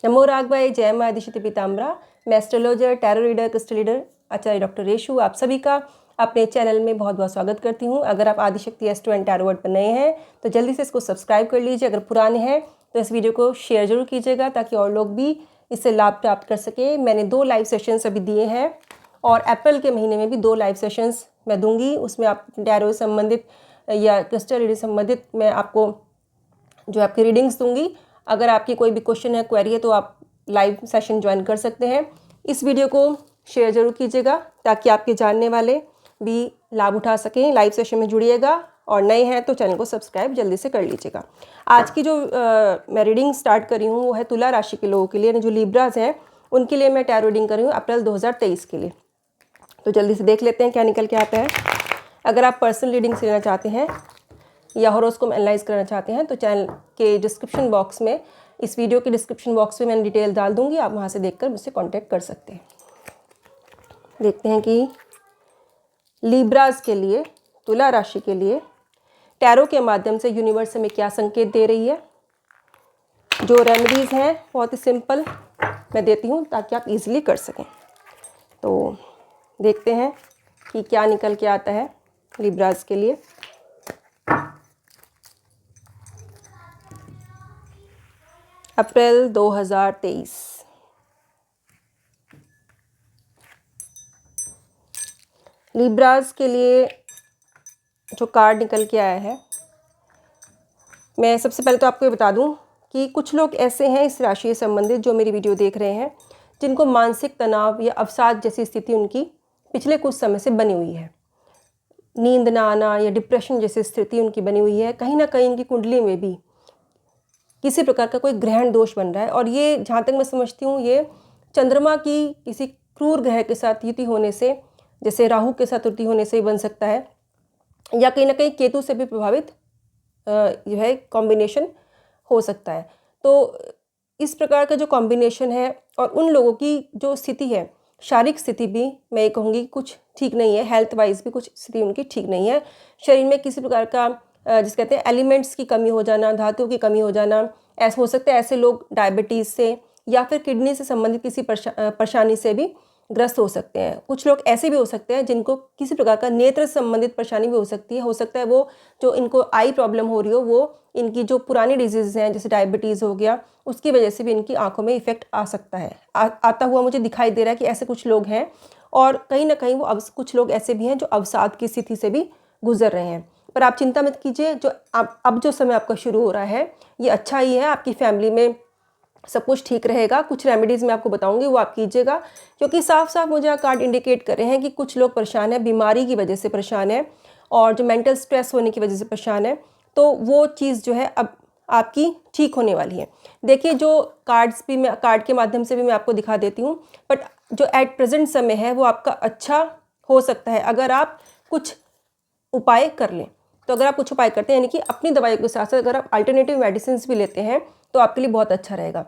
नमो राघवाय, जय मां आदिशक्ति पीताम्बरा। मैं astrologer, tarot reader, crystal reader आचार्य डॉक्टर रेशु आप सभी का अपने चैनल में बहुत बहुत स्वागत करती हूं। अगर आप Adishakti astro and tarot word पर नए हैं तो जल्दी से इसको सब्सक्राइब कर लीजिए। अगर पुराने हैं तो इस वीडियो को शेयर जरूर कीजिएगा ताकि और लोग भी इससे लाभ प्राप्त कर सकें। मैंने 2 लाइव सेशंस अभी दिए हैं और अप्रैल के महीने में भी 2 लाइव सेशंस मैं दूंगी। उसमें आप टैरो से संबंधित या क्रिस्टल रीडिंग संबंधित मैं आपको जो आपकी रीडिंग्स दूंगी। अगर आपकी कोई भी क्वेश्चन है, क्वेरी है तो आप लाइव सेशन ज्वाइन कर सकते हैं। इस वीडियो को शेयर जरूर कीजिएगा ताकि आपके जानने वाले भी लाभ उठा सकें। लाइव सेशन में जुड़िएगा और नए हैं तो चैनल को सब्सक्राइब जल्दी से कर लीजिएगा। आज की जो मैं रीडिंग स्टार्ट कर रही हूँ वो है तुला राशि के लोगों के लिए, जो लिब्राज हैं उनके लिए मैं टैरो रीडिंग कर रही हूँ अप्रैल 2023 के लिए। तो जल्दी से देख लेते हैं क्या निकल के आता है। अगर आप पर्सनल रीडिंग लेना चाहते हैं या हॉरोस्कोप एनालाइज करना चाहते हैं तो चैनल के डिस्क्रिप्शन बॉक्स में, इस वीडियो के डिस्क्रिप्शन बॉक्स में मैंने डिटेल डाल दूंगी, आप वहां से देखकर मुझसे कांटेक्ट कर सकते हैं। देखते हैं कि लिब्राज के लिए, तुला राशि के लिए टैरो के माध्यम से यूनिवर्स हमें क्या संकेत दे रही है। जो रेमेडीज़ हैं बहुत ही सिंपल मैं देती हूँ ताकि आप इजीली कर सकें। तो देखते हैं कि क्या निकल के आता है लिब्राज के लिए। अप्रैल 2023 लिब्राज के लिए जो कार्ड निकल के आया है, मैं सबसे पहले तो आपको ये बता दूं कि कुछ लोग ऐसे हैं इस राशि से संबंधित जो मेरी वीडियो देख रहे हैं जिनको मानसिक तनाव या अवसाद जैसी स्थिति उनकी पिछले कुछ समय से बनी हुई है। नींद ना आना या डिप्रेशन जैसी स्थिति उनकी बनी हुई है। कहीं ना कहीं इनकी कुंडली में भी किसी प्रकार का कोई ग्रहण दोष बन रहा है और ये जहाँ तक मैं समझती हूँ ये चंद्रमा की किसी क्रूर ग्रह के साथ युति होने से, जैसे राहु के साथ युति होने से ही बन सकता है, या कहीं ना कहीं केतु से भी प्रभावित जो है कॉम्बिनेशन हो सकता है। तो इस प्रकार का जो कॉम्बिनेशन है और उन लोगों की जो स्थिति है, शारीरिक स्थिति भी मैं ये कहूँगी कुछ ठीक नहीं है, हेल्थ वाइज भी कुछ स्थिति उनकी ठीक नहीं है। शरीर में किसी प्रकार का जिसे कहते हैं एलिमेंट्स की कमी हो जाना, धातुओं की कमी हो जाना, ऐसा हो सकता है। ऐसे लोग डायबिटीज़ से या फिर किडनी से संबंधित किसी परेशानी से भी ग्रस्त हो सकते हैं। कुछ लोग ऐसे भी हो सकते हैं जिनको किसी प्रकार का नेत्र से संबंधित परेशानी भी हो सकती है। हो सकता है वो जो इनको आई प्रॉब्लम हो रही हो वो इनकी जो पुरानी डिजीज़ हैं जैसे डायबिटीज़ हो गया, उसकी वजह से भी इनकी आंखों में इफेक्ट आ सकता है। आता हुआ मुझे दिखाई दे रहा है कि ऐसे कुछ लोग हैं। और कहीं ना कहीं वो कुछ लोग ऐसे भी हैं जो अवसाद की स्थिति से भी गुजर रहे हैं। पर आप चिंता मत कीजिए, जो अब जो समय आपका शुरू हो रहा है ये अच्छा ही है। आपकी फैमिली में सब कुछ ठीक रहेगा। कुछ रेमेडीज़ मैं आपको बताऊंगी वो आप कीजिएगा, क्योंकि साफ साफ मुझे कार्ड इंडिकेट कर रहे हैं कि कुछ लोग परेशान हैं, बीमारी की वजह से परेशान है और जो मेंटल स्ट्रेस होने की वजह से परेशान है। तो वो चीज़ जो है अब आपकी ठीक होने वाली है। देखिए, जो कार्ड्स भी मैं कार्ड के माध्यम से भी मैं आपको दिखा देती हूँ, बट जो एट प्रेजेंट समय है वो आपका अच्छा हो सकता है अगर आप कुछ उपाय कर लें। तो अगर आप कुछ उपाय करते हैं, यानी कि अपनी दवाइयों के साथ साथ अगर आप अल्टरनेटिव मेडिसिन भी लेते हैं तो आपके लिए बहुत अच्छा रहेगा।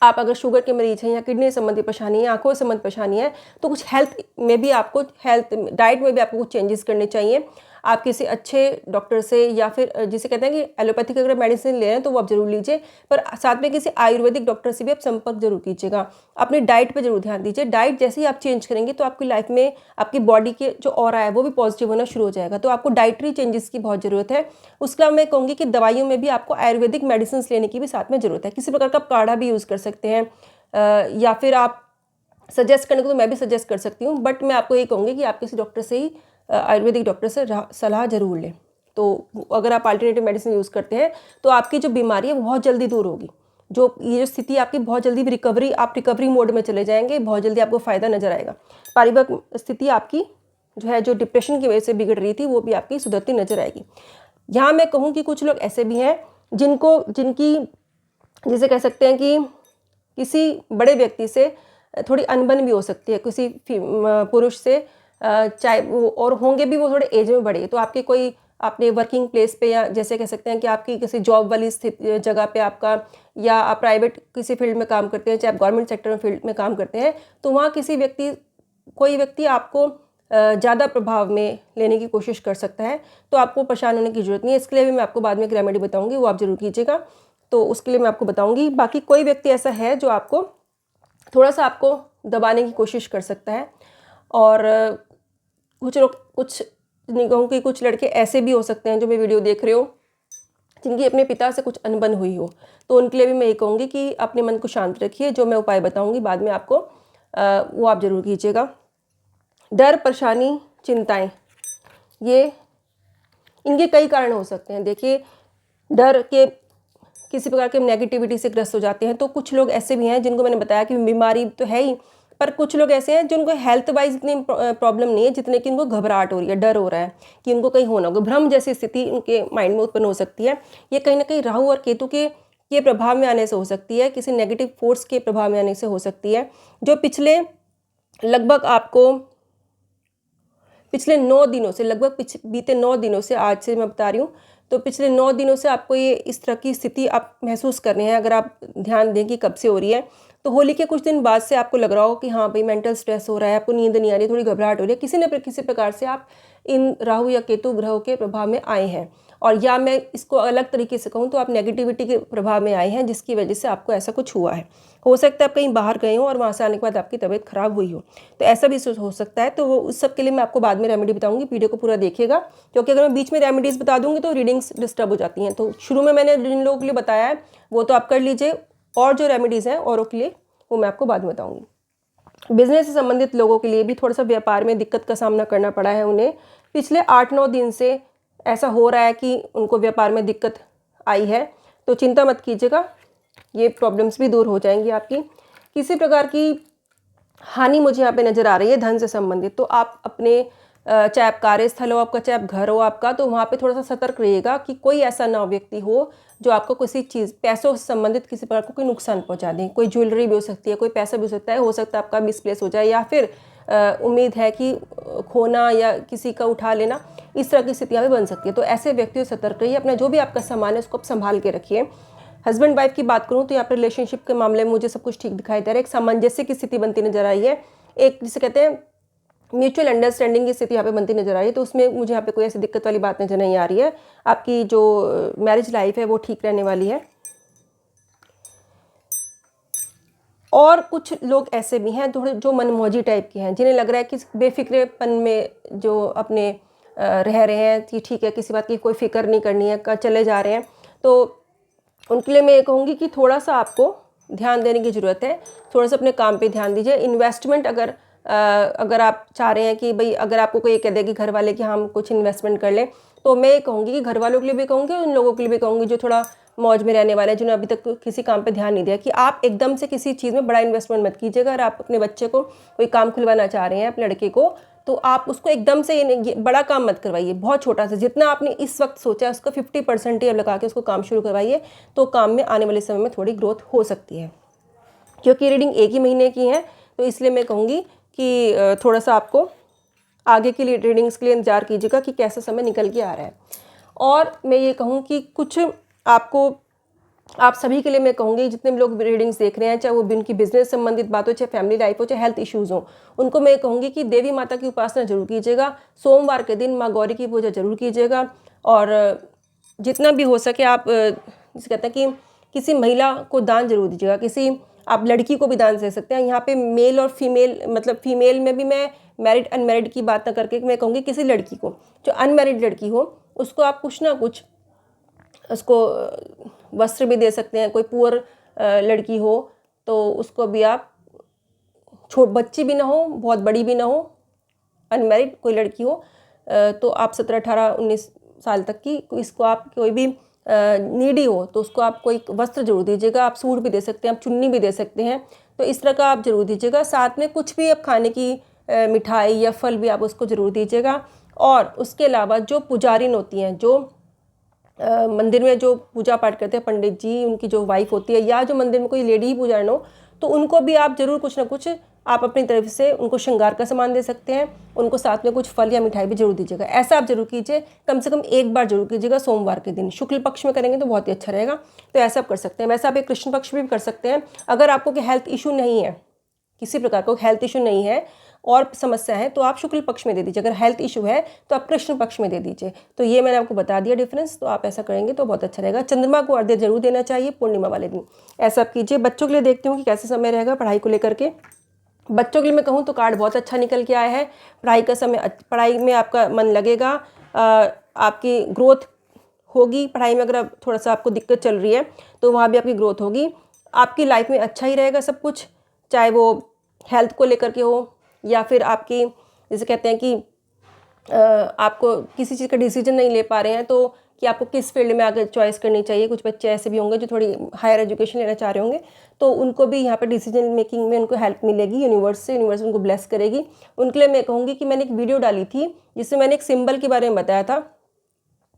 आप अगर शुगर के मरीज हैं या किडनी संबंधी परेशानी है, आंखों संबंधी परेशानी है, तो कुछ हेल्थ में भी आपको डाइट में भी आपको कुछ चेंजेस करने चाहिए। आप किसी अच्छे डॉक्टर से या फिर जिसे कहते हैं कि एलोपैथिक अगर मेडिसिन ले रहे हैं तो वो आप जरूर लीजिए, पर साथ में किसी आयुर्वेदिक डॉक्टर से भी आप संपर्क जरूर कीजिएगा। अपनी डाइट पर जरूर ध्यान दीजिए। डाइट जैसे ही आप चेंज करेंगे तो आपकी लाइफ में आपकी बॉडी के जो ऑरा है वो भी पॉजिटिव होना शुरू हो जाएगा। तो आपको डाइटरी चेंजेस की बहुत ज़रूरत है। उसके अलावा मैं कहूँगी कि दवाइयों में भी आपको आयुर्वेदिक मेडिसिन लेने की भी साथ में ज़रूरत है। किसी प्रकार का काढ़ा भी यूज़ कर सकते हैं या फिर आप सजेस्ट करने को तो मैं भी सजेस्ट कर सकती हूँ, बट मैं आपको ये कहूँगी कि आप किसी डॉक्टर से ही आयुर्वेदिक डॉक्टर से सलाह जरूर लें। तो अगर आप अल्टरनेटिव मेडिसिन यूज़ करते हैं तो आपकी जो बीमारी है वो बहुत जल्दी दूर होगी। ये जो स्थिति आपकी बहुत जल्दी आप रिकवरी मोड में चले जाएंगे, बहुत जल्दी आपको फ़ायदा नजर आएगा। पारिवारिक स्थिति आपकी जो है, जो डिप्रेशन की वजह से बिगड़ रही थी, वो भी आपकी सुधरती नजर आएगी। यहाँ मैं कहूँ कि कुछ लोग ऐसे भी हैं जिनकी जिसे कह सकते हैं कि किसी बड़े व्यक्ति से थोड़ी अनबन भी हो सकती है, किसी पुरुष से, चाहे वो और होंगे भी वो थोड़े एज में बड़े। तो आपके कोई अपने वर्किंग प्लेस पे या जैसे कह सकते हैं कि आपकी किसी जॉब वाली जगह पे आपका, या आप प्राइवेट किसी फील्ड में काम करते हैं, चाहे आप गवर्नमेंट सेक्टर में फील्ड में काम करते हैं, तो वहाँ कोई व्यक्ति आपको ज़्यादा प्रभाव में लेने की कोशिश कर सकता है। तो आपको परेशान होने की जरूरत नहीं है। इसके लिए भी मैं आपको बाद में एक रेमेडी बताऊंगी, वो आप जरूर कीजिएगा। तो उसके लिए मैं आपको बताऊंगी। बाकी कोई व्यक्ति ऐसा है जो आपको थोड़ा सा आपको दबाने की कोशिश कर सकता है। और कुछ लोग, कुछ नहीं कहूँगी, कुछ लड़के ऐसे भी हो सकते हैं जो मैं वीडियो देख रहे हो, जिनकी अपने पिता से कुछ अनबन हुई हो, तो उनके लिए भी मैं ये कहूँगी कि अपने मन को शांत रखिए। जो मैं उपाय बताऊँगी बाद में आपको, वो आप ज़रूर कीजिएगा। डर, परेशानी, चिंताएं, ये इनके कई कारण हो सकते हैं। देखिए, डर के किसी प्रकार के नेगेटिविटी से ग्रस्त हो जाते हैं, तो कुछ लोग ऐसे भी हैं जिनको मैंने बताया कि बीमारी तो है ही, पर कुछ लोग ऐसे हैं जिनको हेल्थ वाइज इतनी प्रॉब्लम नहीं है जितने कि उनको घबराहट हो रही है, डर हो रहा है कि उनको कहीं होना होगा। भ्रम जैसी स्थिति उनके माइंड में उत्पन्न हो सकती है। ये कहीं ना कहीं राहु और केतु के प्रभाव में आने से हो सकती है, किसी नेगेटिव फोर्स के प्रभाव में आने से हो सकती है, जो पिछले लगभग आपको पिछले 9 दिनों से, लगभग बीते 9 दिनों से, आज से मैं बता रही हूँ, तो पिछले 9 दिनों से आपको ये इस तरह की स्थिति आप महसूस कर रहे हैं। अगर आप ध्यान दें कि कब से हो रही है, तो होली के कुछ दिन बाद से आपको लग रहा हो कि हाँ भाई मेंटल स्ट्रेस हो रहा है, आपको नींद नहीं आ रही, थोड़ी घबराहट हो रही है, किसी न किसी प्रकार से आप इन राहु या केतु ग्रहों के प्रभाव में आए हैं। और या मैं इसको अलग तरीके से कहूँ तो आप नेगेटिविटी के प्रभाव में आए हैं, जिसकी वजह से आपको ऐसा कुछ हुआ है। हो सकता है आप कहीं बाहर गए हो और वहाँ से आने के बाद आपकी तबीयत खराब हुई हो, तो ऐसा भी हो सकता है। तो वो उस सब के लिए मैं आपको बाद में रेमेडी बताऊंगी, वीडियो को पूरा देखिएगा, क्योंकि अगर मैं बीच में रेमेडीज़ बता दूंगी तो रीडिंग्स डिस्टर्ब हो जाती हैं। तो शुरू में मैंने जिन लोगों के लिए बताया है वो तो आप कर लीजिए, और जो रेमेडीज़ हैं औरों के लिए वो मैं आपको बाद में बताऊँगी। बिजनेस से संबंधित लोगों के लिए भी थोड़ा सा व्यापार में दिक्कत का सामना करना पड़ा है उन्हें। पिछले 8-9 दिन से ऐसा हो रहा है कि उनको व्यापार में दिक्कत आई है, तो चिंता मत कीजिएगा, ये प्रॉब्लम्स भी दूर हो जाएंगी आपकी। किसी प्रकार की हानि मुझे यहाँ पे नज़र आ रही है धन से संबंधित, तो आप अपने चाहे आप कार्यस्थल हो आपका, चाहे आप घर हो आपका, तो वहाँ पे थोड़ा सा सतर्क रहिएगा कि कोई ऐसा ना व्यक्ति हो जो आपको किसी चीज़, पैसों से संबंधित किसी प्रकार को कोई नुकसान पहुँचा दें। कोई ज्वेलरी भी हो सकती है, कोई पैसा भी हो सकता है, हो सकता है आपका मिसप्लेस हो जाए, या फिर उम्मीद है कि खोना या किसी का उठा लेना, इस तरह की स्थितियाँ भी बन सकती है। तो ऐसे व्यक्तियों से सतर्क रहिए, अपना जो भी आपका सामान है उसको आप संभाल के रखिए। हस्बैंड वाइफ की बात करूँ तो यहाँ पर रिलेशनशिप के मामले में मुझे सब कुछ ठीक दिखाई दे रहा है। एक सामंजस्य की स्थिति बनती नजर आई है, एक जिसे कहते हैं म्यूचुअल अंडरस्टैंडिंग की स्थिति यहाँ पे बनती नजर आ रही है। तो उसमें मुझे यहाँ पे कोई ऐसी दिक्कत वाली बात नजर नहीं आ रही है। आपकी जो मैरिज लाइफ है वो ठीक रहने वाली है। और कुछ लोग ऐसे भी हैं थोड़े जो मनमौजी टाइप के हैं, जिन्हें लग रहा है कि बेफिक्रेपन में जो अपने रह रहे हैं कि ठीक है, किसी बात की कोई फिक्र नहीं करनी है, चले जा रहे हैं, तो उनके लिए मैं ये कहूँगी कि थोड़ा सा आपको ध्यान देने की ज़रूरत है। थोड़ा सा अपने काम पे ध्यान दीजिए। इन्वेस्टमेंट अगर आप चाह रहे हैं कि भाई, अगर आपको कोई कह दे कि घर वाले कि हम कुछ इन्वेस्टमेंट कर लें, तो मैं ये कहूँगी कि घर वालों के लिए भी कहूँगी, उन लोगों के लिए भी कहूँगी जो थोड़ा मौज में रहने वाले हैं, जिन्होंने अभी तक किसी काम पे ध्यान नहीं दिया, कि आप एकदम से किसी चीज़ में बड़ा इन्वेस्टमेंट मत कीजिएगा। अगर आप अपने बच्चे को कोई काम खुलवाना चाह रहे हैं, अपने लड़के को, तो आप उसको एकदम से ये बड़ा काम मत करवाइए। बहुत छोटा सा, जितना आपने इस वक्त सोचा है उसका 50% ही लगा के उसको काम शुरू करवाइए, तो काम में आने वाले समय में थोड़ी ग्रोथ हो सकती है। क्योंकि रीडिंग एक ही महीने की है, तो इसलिए मैं कहूँगी कि थोड़ा सा आपको आगे के लिए रीडिंग्स के लिए इंतजार कीजिएगा कि कैसा समय निकल के आ रहा है। और मैं ये कहूँ कि कुछ आपको, आप सभी के लिए मैं कहूँगी, जितने भी लोग रीडिंग्स देख रहे हैं, चाहे वो उनकी बिजनेस संबंधित बात हो, चाहे फैमिली लाइफ हो, चाहे हेल्थ इश्यूज़ हो, उनको मैं कहूँगी कि देवी माता की उपासना जरूर कीजिएगा। सोमवार के दिन माँ गौरी की पूजा जरूर कीजिएगा। और जितना भी हो सके आप जिसे कहते हैं कि किसी महिला को दान जरूर दीजिएगा। किसी, आप लड़की को भी दान दे सकते हैं। यहाँ पे मेल और फीमेल, मतलब फीमेल में भी मैं मैरिड अनमैरिड की बात ना करके मैं कहूँगी किसी लड़की को, जो अनमैरिड लड़की हो, उसको आप कुछ ना कुछ उसको वस्त्र भी दे सकते हैं। कोई पुअर लड़की हो तो उसको भी आप, बच्ची भी ना हो, बहुत बड़ी भी ना हो, अनमैरिड कोई लड़की हो, तो आप 17, 18, 19 साल तक की, इसको आप कोई भी नीडी हो तो उसको आप कोई वस्त्र जरूर दीजिएगा। आप सूट भी दे सकते हैं, आप चुन्नी भी दे सकते हैं, तो इस तरह का आप जरूर दीजिएगा। साथ में कुछ भी आप खाने की मिठाई या फल भी आप उसको जरूर दीजिएगा। और उसके अलावा जो पुजारिन होती हैं, जो मंदिर में जो पूजा पाठ करते हैं पंडित जी, उनकी जो वाइफ होती है, या जो मंदिर में कोई लेडी ही पुजारन हो, तो उनको भी आप जरूर कुछ ना कुछ आप अपनी तरफ से उनको श्रृंगार का सामान दे सकते हैं। उनको साथ में कुछ फल या मिठाई भी जरूर दीजिएगा। ऐसा आप जरूर कीजिए, कम से कम एक बार जरूर कीजिएगा। सोमवार के दिन शुक्ल पक्ष में करेंगे तो बहुत ही अच्छा रहेगा। तो ऐसा आप कर सकते हैं। वैसे आप एक कृष्ण पक्ष भी कर सकते हैं। अगर आपको कि हेल्थ इशू नहीं है, किसी प्रकार का हेल्थ इशू नहीं है, और समस्या है तो आप शुक्ल पक्ष में दे दीजिए, अगर हेल्थ इशू है तो आप कृष्ण पक्ष में दे दीजिए। तो ये मैंने आपको बता दिया डिफरेंस, तो आप ऐसा करेंगे तो बहुत अच्छा रहेगा। चंद्रमा को अर्घ्य जरूर देना चाहिए पूर्णिमा वाले दिन, ऐसा आप कीजिए। बच्चों के लिए देखती हूँ कि कैसे समय रहेगा पढ़ाई को लेकर के। बच्चों के लिए मैं कहूँ तो कार्ड बहुत अच्छा निकल के आया है। पढ़ाई का समय, पढ़ाई में आपका मन लगेगा, आपकी ग्रोथ होगी। पढ़ाई में अगर थोड़ा सा आपको दिक्कत चल रही है तो वहाँ भी आपकी ग्रोथ होगी। आपकी लाइफ में अच्छा ही रहेगा सब कुछ, चाहे वो हेल्थ को लेकर के हो या फिर आपकी, जैसे कहते हैं कि आपको किसी चीज़ का डिसीजन नहीं ले पा रहे हैं तो कि आपको किस फील्ड में आगे चॉइस करनी चाहिए। कुछ बच्चे ऐसे भी होंगे जो थोड़ी हायर एजुकेशन लेना चाह रहे होंगे, तो उनको भी यहाँ पे डिसीजन मेकिंग में उनको हेल्प मिलेगी यूनिवर्स से, यूनिवर्स उनको ब्लेस करेगी। उनके लिए मैं कहूँगी कि मैंने एक वीडियो डाली थी जिसमें मैंने एक सिंबल के बारे में बताया था,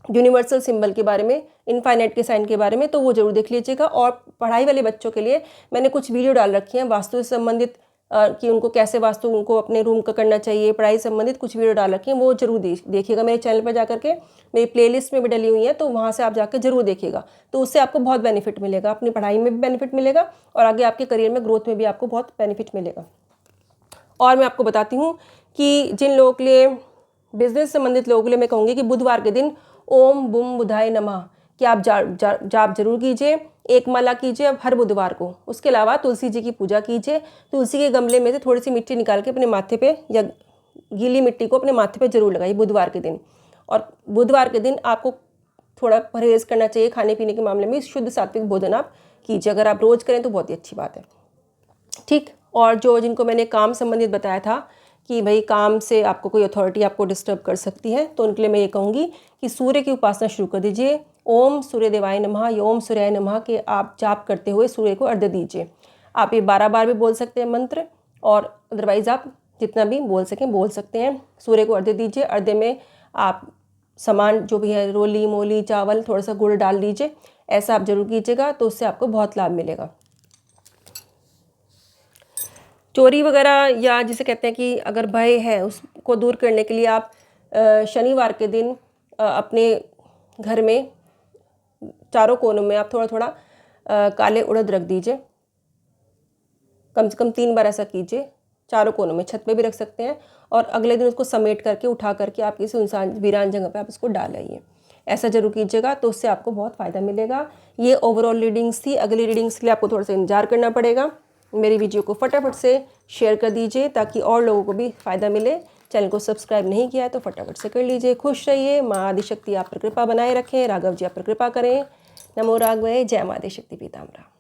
यूनिवर्सल सिंबल के बारे में, इनफाइनाइट के साइन के बारे में, तो वो जरूर देख लीजिएगा। और पढ़ाई वाले बच्चों के लिए मैंने कुछ वीडियो डाल रखी हैं वास्तु से संबंधित, कि उनको कैसे वास्तु उनको अपने रूम का करना चाहिए, पढ़ाई संबंधित कुछ वीडियो डाल रखी हैं, वो जरूर देखिएगा। मेरे चैनल पर जाकर के मेरी प्लेलिस्ट में भी डली हुई है, तो वहाँ से आप जाकर जरूर देखिएगा। तो उससे आपको बहुत बेनिफिट मिलेगा, अपनी पढ़ाई में भी बेनिफिट मिलेगा और आगे आपके करियर में ग्रोथ में भी आपको बहुत बेनिफिट मिलेगा। और मैं आपको बताती हूँ कि जिन लोगों के लिए, बिजनेस संबंधित लोगों के लिए मैं कहूँगी कि बुधवार के दिन ओम बुम बुधाय नमः कि आप जाप जरूर कीजिए, एक माला कीजिए हर बुधवार को। उसके अलावा तुलसी जी की पूजा कीजिए। तुलसी के गमले में से थोड़ी सी मिट्टी निकाल के अपने माथे पे, या गीली मिट्टी को अपने माथे पे जरूर लगाइए बुधवार के दिन। और बुधवार के दिन आपको थोड़ा परहेज़ करना चाहिए खाने पीने के मामले में, शुद्ध सात्विक भोजन आप कीजिए। अगर आप रोज़ करें तो बहुत ही अच्छी बात है, ठीक। और जो जिनको मैंने काम संबंधित बताया था कि भाई काम से आपको कोई अथॉरिटी आपको डिस्टर्ब कर सकती है, तो उनके लिए मैं ये कहूँगी कि सूर्य की उपासना शुरू कर दीजिए। ओम सूर्य देवाय नमः या ओम सूर्याय नमः के आप जाप करते हुए सूर्य को अर्घ्य दीजिए। आप ये 12 बार भी बोल सकते हैं मंत्र, और अदरवाइज़ आप जितना भी बोल सकें बोल सकते हैं। सूर्य को अर्घ्य दीजिए। अर्घ्य में आप सामान जो भी है, रोली मोली चावल, थोड़ा सा गुड़ डाल लीजिए। ऐसा आप जरूर कीजिएगा, तो उससे आपको बहुत लाभ मिलेगा। चोरी वगैरह या जिसे कहते हैं कि अगर भय है उसको दूर करने के लिए आप शनिवार के दिन अपने घर में चारों कोनों में आप थोड़ा थोड़ा काले उड़द रख दीजिए। कम से कम 3 बार ऐसा कीजिए, चारों कोनों में, छत पे भी रख सकते हैं। और अगले दिन उसको समेट करके उठा करके आप किसी सुनसान वीरान जगह पे आप उसको डाल आइए। ऐसा जरूर कीजिएगा, तो उससे आपको बहुत फ़ायदा मिलेगा। ये ओवरऑल रीडिंग्स थी। अगली रीडिंग्स के लिए आपको थोड़ा सा इंतजार करना पड़ेगा। मेरी वीडियो को फटाफट से शेयर कर दीजिए ताकि और लोगों को भी फ़ायदा मिले। चैनल को सब्सक्राइब नहीं किया है तो फटाफट से कर लीजिए। खुश रहिए, माँ आदिशक्ति आप पर कृपा बनाए रखें, राघव जी आप पर कृपा करें। नमो राघवे, जय माँ आदिशक्ति पीताम्बरा।